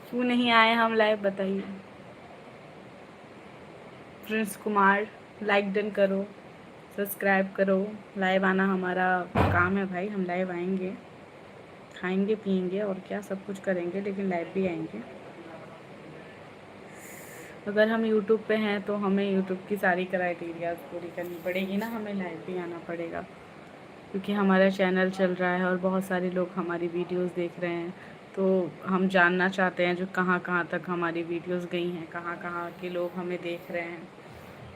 क्यों नहीं आए हम लाइव, बताइए। प्रिंस कुमार, लाइक डन करो, सब्सक्राइब करो। लाइव आना हमारा काम है भाई, हम लाइव आएंगे, खाएंगे पिएंगे और क्या सब कुछ करेंगे, लेकिन लाइव भी आएंगे। अगर हम यूट्यूब पे हैं तो हमें यूट्यूब की सारी क्राइटेरियाज पूरी करनी पड़ेगी ना, हमें लाइव भी आना पड़ेगा, क्योंकि हमारा चैनल चल रहा है और बहुत सारे लोग हमारी वीडियोस देख रहे हैं। तो हम जानना चाहते हैं जो कहाँ कहाँ तक हमारी वीडियोस गई हैं, कहाँ कहाँ के लोग हमें देख रहे हैं,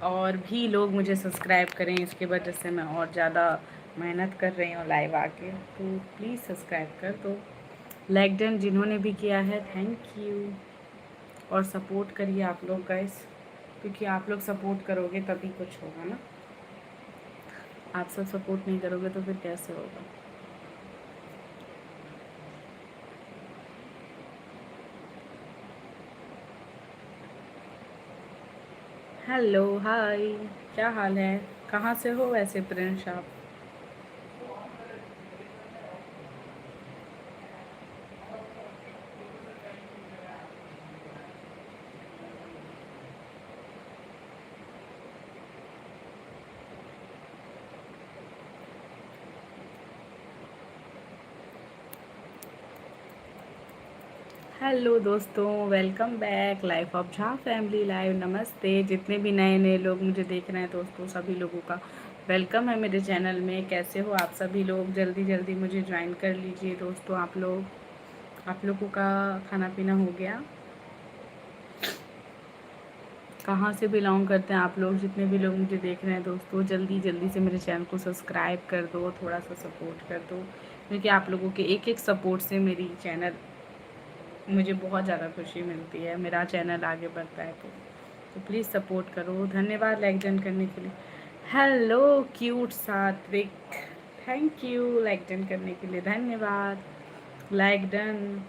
और भी लोग मुझे सब्सक्राइब करें, इसके वजह से मैं और ज़्यादा मेहनत कर रही हूँ लाइव आके, तो प्लीज़ सब्सक्राइब कर दो। लाइक डन जिन्होंने भी किया है, थैंक यू। और सपोर्ट करिए आप लोग गाइस, क्योंकि आप लोग सपोर्ट करोगे तभी कुछ होगा ना। आप सब सपोर्ट नहीं करोगे तो फिर कैसे होगा। हेलो हाय, क्या हाल है, कहाँ से हो वैसे प्रिंस आप? हेलो दोस्तों, welcome back life of Jha family live. नमस्ते जितने भी नए नए लोग मुझे देख रहे हैं दोस्तों, सभी लोगों का वेलकम है मेरे चैनल में। कैसे हो आप सभी लोग? जल्दी जल्दी मुझे ज्वाइन कर लीजिए दोस्तों। आप लोगों का खाना पीना हो गया? कहाँ से बिलोंग करते हैं आप लोग? जितने भी लोग मुझे देख रहे हैं दोस्तों, जल्दी जल्दी से मेरे चैनल को सब्सक्राइब कर दो, थोड़ा सा सपोर्ट कर दो, क्योंकि आप लोगों के एक एक सपोर्ट से मेरी चैनल मुझे बहुत ज़्यादा खुशी मिलती है, मेरा चैनल आगे बढ़ता है। तो प्लीज़ सपोर्ट करो। धन्यवाद लाइक डन करने के लिए। Hello cute Satvik, thank you like done करने के लिए, धन्यवाद। Like done.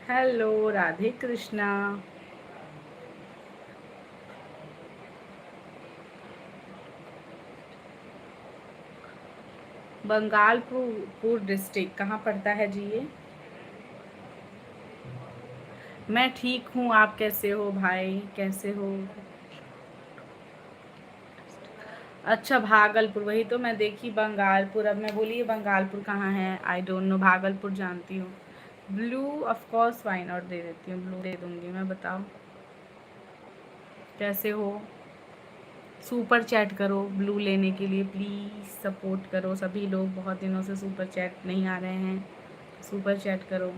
Hello Radhe Krishna. Bangalpur district कहाँ पड़ता है जी ये? मैं ठीक हूँ, आप कैसे हो भाई, कैसे हो? अच्छा भागलपुर, वही तो मैं देखी बंगालपुर, अब मैं बोली ये बंगालपुर कहाँ है। आई डोंट नो, भागलपुर जानती हूँ। Blue of course why not, दे देती हूँ, ब्लू दे दूँगी मैं। बताओ कैसे हो? सुपर चैट करो ब्लू लेने के लिए, प्लीज़ सपोर्ट करो सभी लोग। बहुत दिनों से सुपर चैट नहीं आ रहे हैं, सुपर चैट करो।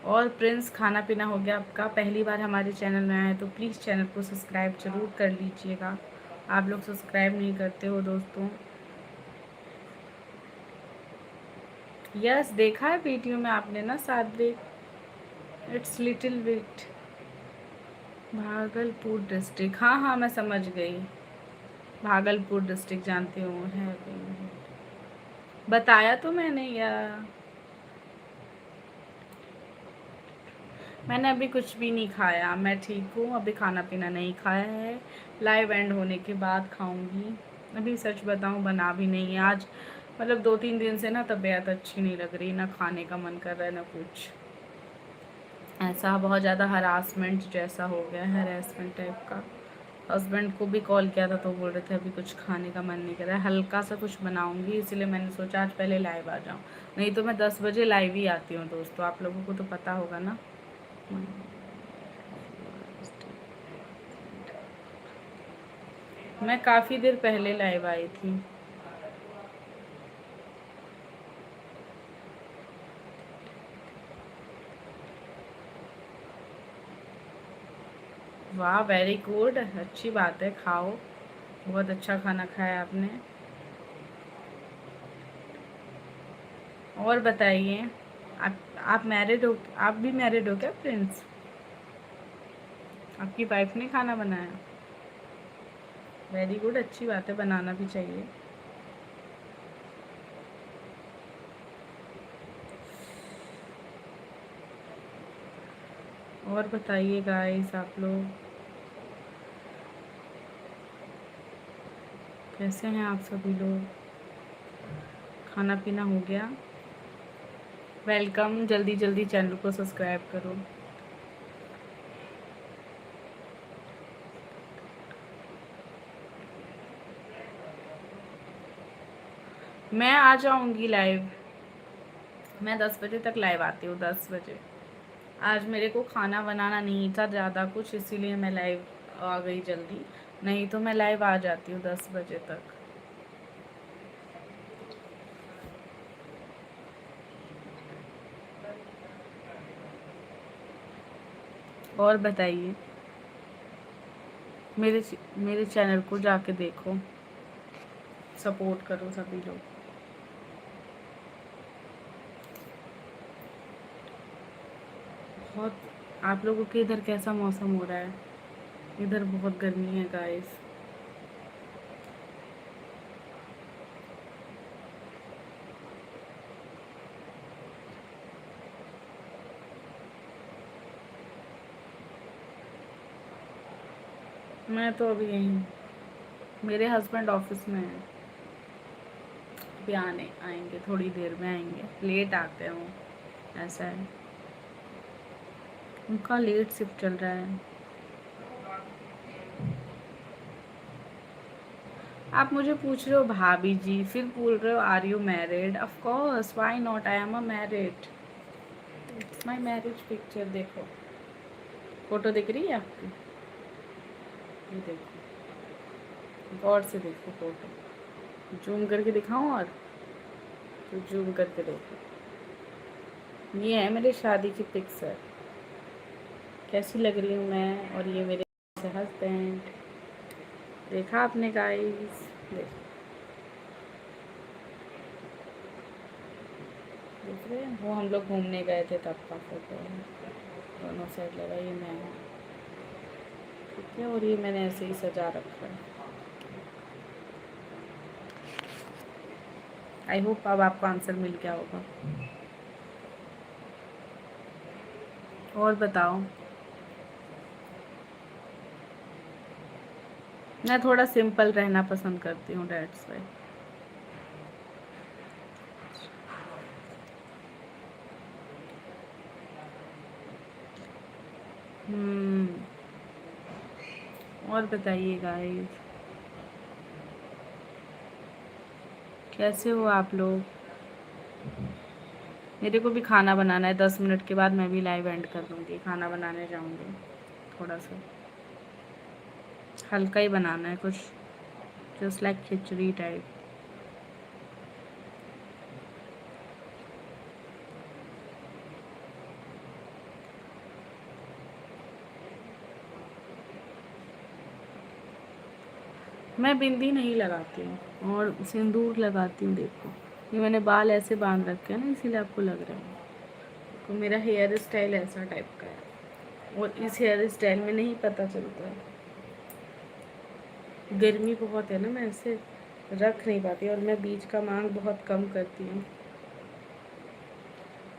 और प्रिंस, खाना पीना हो गया आपका? पहली बार हमारे चैनल में आए तो प्लीज़ चैनल को सब्सक्राइब ज़रूर कर लीजिएगा। आप लोग सब्सक्राइब नहीं करते हो दोस्तों। यस, देखा है वीडियो में आपने ना सात्विक, it's little bit. Bhagalpur district, हाँ हाँ मैं समझ गई। भागलपुर डिस्ट्रिक्ट जानती हूँ है। बताया तो मैंने यार, मैंने अभी कुछ भी नहीं खाया, मैं ठीक हूँ। अभी खाना पीना नहीं खाया है, लाइव एंड होने के बाद खाऊंगी। अभी सच बताऊँ बना भी नहीं है आज, मतलब 2-3 दिन से ना तबीयत अच्छी नहीं लग रही, ना खाने का मन कर रहा है ना कुछ। ऐसा बहुत ज़्यादा हरासमेंट जैसा हो गया, हरासमेंट टाइप का। हस्बैंड को भी कॉल किया था तो बोल रहे थे अभी कुछ खाने का मन नहीं कर रहा है, हल्का सा कुछ बनाऊंगी, इसलिए मैंने सोचा आज पहले लाइव आ जाऊँ। नहीं तो मैं 10 बजे लाइव ही आती हूँ दोस्तों, आप लोगों को तो पता होगा ना। मैं काफ़ी देर पहले लाइव आई थी। वाह वेरी गुड, अच्छी बात है, खाओ। बहुत अच्छा खाना खाया आपने। और बताइए, आप मैरिड हो? आप भी मैरिड हो क्या फ्रेंड्स? आपकी वाइफ ने खाना बनाया? वेरी गुड, अच्छी बात है, बनाना भी चाहिए। और बताइए गाइस, आप लोग कैसे हैं? आप सभी लोग खाना पीना हो गया? वेलकम, जल्दी जल्दी चैनल को सब्सक्राइब करो। मैं आ जाऊंगी लाइव, मैं 10 बजे तक लाइव आती हूँ, 10 बजे। आज मेरे को खाना बनाना नहीं था ज़्यादा कुछ, इसीलिए मैं लाइव आ गई जल्दी, नहीं तो मैं लाइव आ जाती हूँ 10 बजे तक। और बताइए, मेरे चैनल को जाके देखो। सपोर्ट करो सभी लोग। बहुत, आप लोगों के इधर कैसा मौसम हो रहा है? इधर बहुत गर्मी है गाइस। मैं तो अभी यहीं, मेरे हस्बैंड ऑफिस में हैं, अभी आने आएंगे, थोड़ी देर में आएंगे, लेट आते हैं वो, ऐसा है, उनका लेट शिफ्ट चल रहा है। आप मुझे पूछ रहे हो भाभी जी, फिर बोल रहे हो are you married? Of course, why not, I am a married. It's my marriage picture. देखो, फोटो दिख रही है आपकी? ये देखो, गौर से देखो फोटो। जूम करके दिखाऊं? और तो जूम करके देखो, ये है मेरे शादी की पिक्चर। कैसी लग रही हूँ मैं? और ये मेरे हस्बैंड। देखा आपने गाइस? देखो, देख रहे हैं? वो हम लोग घूमने गए थे तब का फोटो है, दोनों साइड लगा, ये मैं हूँ, ठीक है, और ये मैंने ऐसे ही सजा रखा है। आई होप अब आपको आंसर मिल गया होगा। और बताओ। मैं थोड़ा सिंपल रहना पसंद करती हूँ, डेट्स वाई। और बताइए गाइस, कैसे हो आप लोग? मेरे को भी खाना बनाना है, 10 मिनट के बाद मैं भी लाइव एंड कर दूँगी, खाना बनाने जाऊँगी। थोड़ा सा हल्का ही बनाना है कुछ, जस्ट लाइक खिचड़ी टाइप। मैं बिंदी नहीं लगाती हूँ और सिंदूर लगाती हूँ। देखो, ये मैंने बाल ऐसे बांध रखे हैं ना, इसीलिए आपको लग रहा है। तो मेरा हेयर स्टाइल ऐसा टाइप का है, और इस हेयर स्टाइल में नहीं पता चलता है। गर्मी बहुत है ना, मैं ऐसे रख नहीं पाती, और मैं बीच का मांग बहुत कम करती हूँ,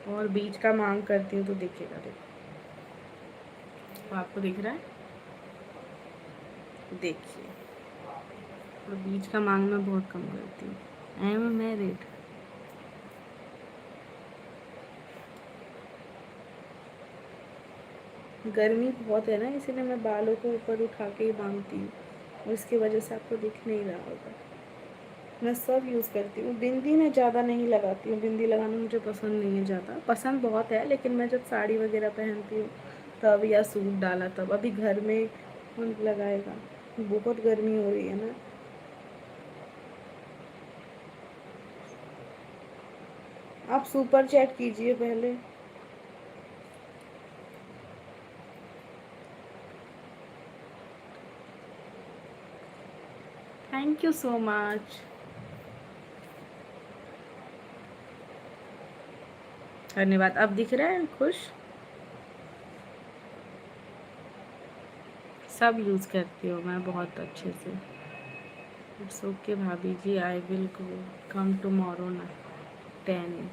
और बीच का मांग करती हूँ तो दिखेगा। देखो, तो आपको दिख रहा है? देखिए, और बीच का मांग मैं बहुत कम करती हूँ। I am married. गर्मी बहुत है ना, इसीलिए मैं बालों को ऊपर उठा के ही बांधती हूँ, और इसकी वजह से आपको दिख नहीं रहा होगा। मैं सब यूज़ करती हूँ, बिंदी मैं ज़्यादा नहीं लगाती हूँ, बिंदी लगाना मुझे पसंद नहीं है ज़्यादा, पसंद बहुत है, लेकिन मैं जब साड़ी वगैरह पहनती हूँ तब, या सूट डाला तब। अभी घर में कौन लगाएगा, बहुत गर्मी हो रही है ना। आप सुपर चैट कीजिए पहले। थैंक यू सो मच, धन्यवाद। अब दिख रहा है खुश? सब यूज़ करती हूँ मैं बहुत अच्छे से। इट्स ओके भाभी जी, आई विल कम टुमारो ना 10।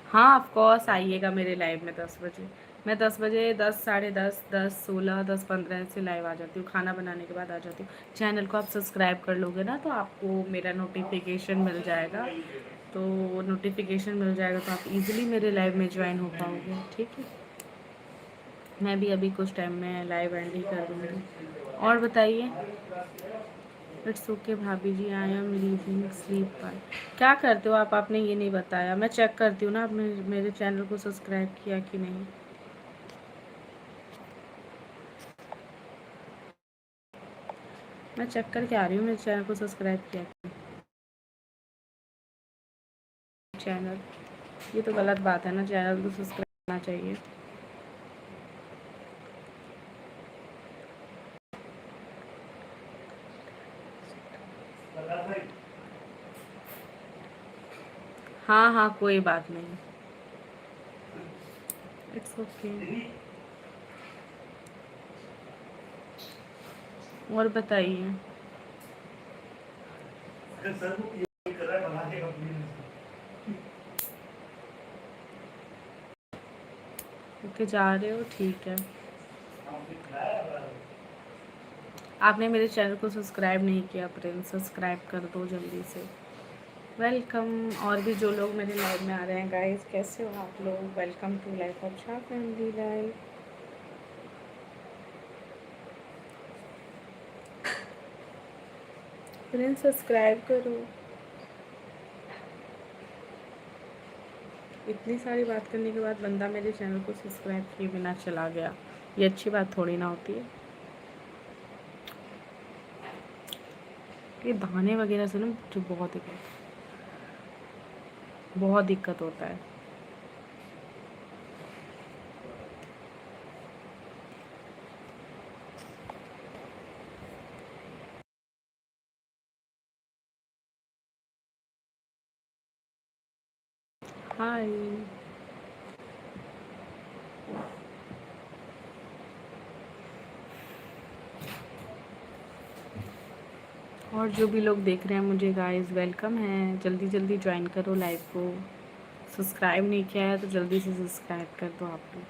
हाँ, ऑफ कोर्स आइएगा मेरे लाइव में 10 बजे। मैं 10 बजे, 10, साढ़े 10, 10, 16, 10, 15 से लाइव आ जाती हूँ, खाना बनाने के बाद आ जाती हूँ। चैनल को आप सब्सक्राइब कर लोगे ना तो आपको मेरा नोटिफिकेशन मिल जाएगा, तो नोटिफिकेशन मिल जाएगा तो आप इजीली मेरे लाइव में ज्वाइन हो पाओगे, ठीक है। मैं भी अभी कुछ टाइम में लाइव एंड ही कर दूँगी। और बताइए। इट्स ओके भाभी जी, आई एम लीविंग स्लीप पर। क्या करते हो आप? आपने ये नहीं बताया, मैं चेक करती हूँ ना आपने मेरे चैनल को सब्सक्राइब किया कि नहीं। मैं चेक करके आ रही हूँ मेरे चैनल को सब्सक्राइब किया कि नहीं। चैनल, ये तो गलत बात है ना, चैनल को सब्सक्राइब करना चाहिए। हाँ हाँ, कोई बात नहीं, इट्स ओके। और बताइए। ओके, जा रहे हो, ठीक है। आपने मेरे चैनल को सब्सक्राइब नहीं किया फ्रेंड, सब्सक्राइब कर दो जल्दी से। वेलकम। और भी जो लोग मेरे लाइव में आ रहे हैं गाइस, कैसे हो आप लोग? Welcome to life of Shah family life. Friend subscribe करो। इतनी सारी बात करने के बाद बंदा मेरे चैनल को सब्सक्राइब किए बिना चला गया, ये अच्छी बात थोड़ी ना होती है। ये दाने वगैरह से ना मुझे बहुत दिक्कत होता है। हाय। और जो भी लोग देख रहे हैं मुझे गाइस, वेलकम है, जल्दी जल्दी ज्वाइन करो लाइव को। सब्सक्राइब नहीं किया है तो जल्दी से सब्सक्राइब कर दो आप लोग।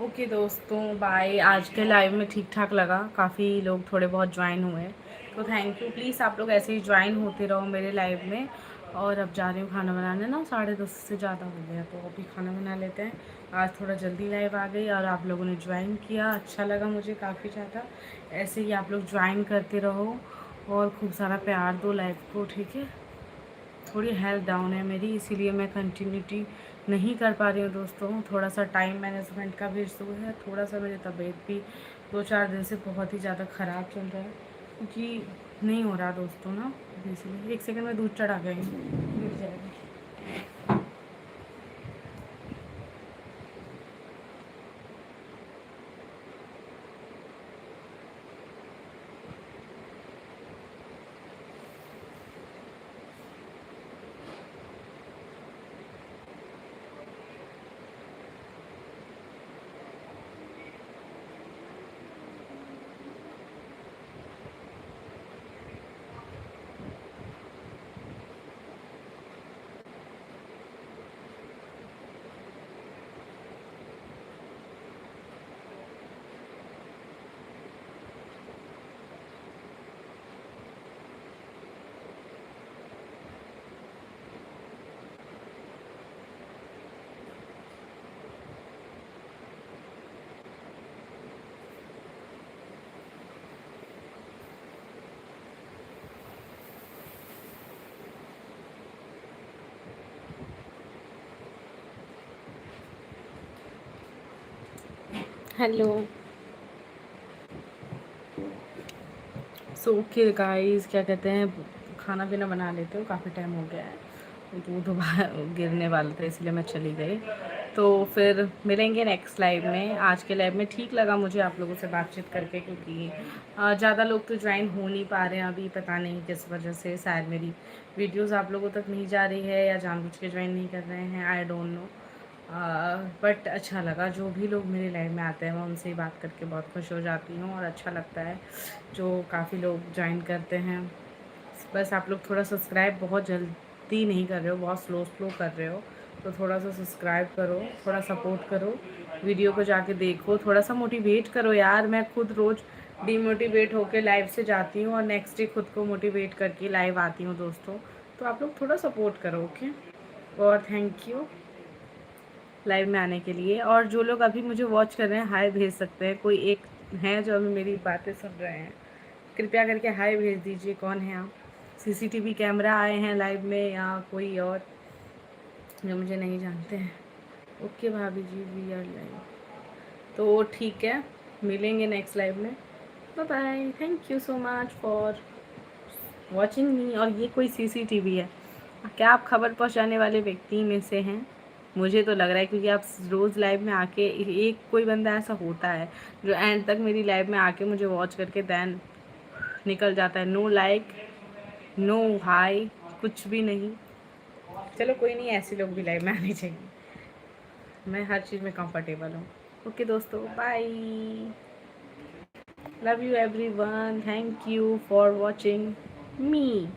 ओके दोस्तों, बाय। आज के लाइव में ठीक ठाक लगा, काफ़ी लोग थोड़े बहुत ज्वाइन हुए, तो थैंक यू। प्लीज़ आप लोग ऐसे ही ज्वाइन होते रहो मेरे लाइव में। और अब जा रही हूँ खाना बनाने ना, 10:30 से ज़्यादा हो गया, तो अभी खाना बना लेते हैं। आज थोड़ा जल्दी लाइव आ गई और आप लोगों ने ज्वाइन किया, अच्छा लगा मुझे काफ़ी ज़्यादा। ऐसे ही आप लोग ज्वाइन करते रहो और खूब सारा प्यार दो लाइव को, ठीक है। थोड़ी हेल्थ डाउन है मेरी, इसीलिए मैं कंटिन्यूटी नहीं कर पा रही हूँ दोस्तों। थोड़ा सा टाइम मैनेजमेंट का भी इशू है, थोड़ा सा मेरी तबीयत भी 2-4 दिन से बहुत ही ज़्यादा ख़राब चल रहा है, क्योंकि नहीं हो रहा दोस्तों ना, इसलिए। 1 सेकंड में दूध चढ़ा गई, गिर जाएगा। हेलो। सो ओके गाइस, क्या कहते हैं, खाना पीना बना लेते हो, काफ़ी टाइम हो गया है। दूध गिरने वाला था, इसलिए मैं चली गई। तो फिर मिलेंगे नेक्स्ट लाइव में। आज के लाइव में ठीक लगा मुझे आप लोगों से बातचीत करके, क्योंकि ज़्यादा लोग तो ज्वाइन हो नहीं पा रहे हैं अभी, पता नहीं किस वजह से। शायद मेरी वीडियोज़ आप लोगों तक नहीं जा रही है, या जानबूझ के ज्वाइन नहीं कर रहे हैं, आई डोंट नो। बट अच्छा लगा, जो भी लोग मेरे लाइव में आते हैं मैं उनसे ही बात करके बहुत खुश हो जाती हूँ, और अच्छा लगता है जो काफ़ी लोग ज्वाइन करते हैं। बस आप लोग थोड़ा सब्सक्राइब बहुत जल्दी नहीं कर रहे हो, बहुत स्लो स्लो कर रहे हो, तो थोड़ा सा सब्सक्राइब करो, थोड़ा सपोर्ट करो, वीडियो को जाके देखो, थोड़ा सा मोटिवेट करो यार। मैं खुद रोज़ डीमोटिवेट होकर लाइव से जाती हूँ, और नेक्स्ट डे खुद को मोटिवेट करके लाइव आती हूँ दोस्तों। तो आप लोग थोड़ा सपोर्ट करो, ओके। और थैंक यू लाइव में आने के लिए। और जो लोग अभी मुझे वॉच कर रहे हैं, हाय भेज सकते हैं। कोई एक हैं जो अभी मेरी बातें सुन रहे हैं, कृपया करके हाय भेज दीजिए। कौन है आप? सीसीटीवी कैमरा आए हैं लाइव में, या कोई और जो मुझे नहीं जानते हैं? ओके भाभी जी, वी आर लाइव। तो ठीक है, मिलेंगे नेक्स्ट लाइव में। Bye bye, thank you so much for watching me. और ये कोई सीसीटीवी है क्या? आप खबर पहुंचाने वाले व्यक्ति में से हैं, मुझे तो लग रहा है, क्योंकि आप रोज़ लाइव में आके, एक कोई बंदा ऐसा होता है जो एंड तक मेरी लाइव में आके मुझे वॉच करके दैन निकल जाता है। नो लाइक, नो हाई, कुछ भी नहीं। चलो कोई नहीं, ऐसे लोग भी लाइव में आने चाहिए। मैं हर चीज़ में कंफर्टेबल हूँ। ओके दोस्तों, bye. Love you everyone, thank you for watching me.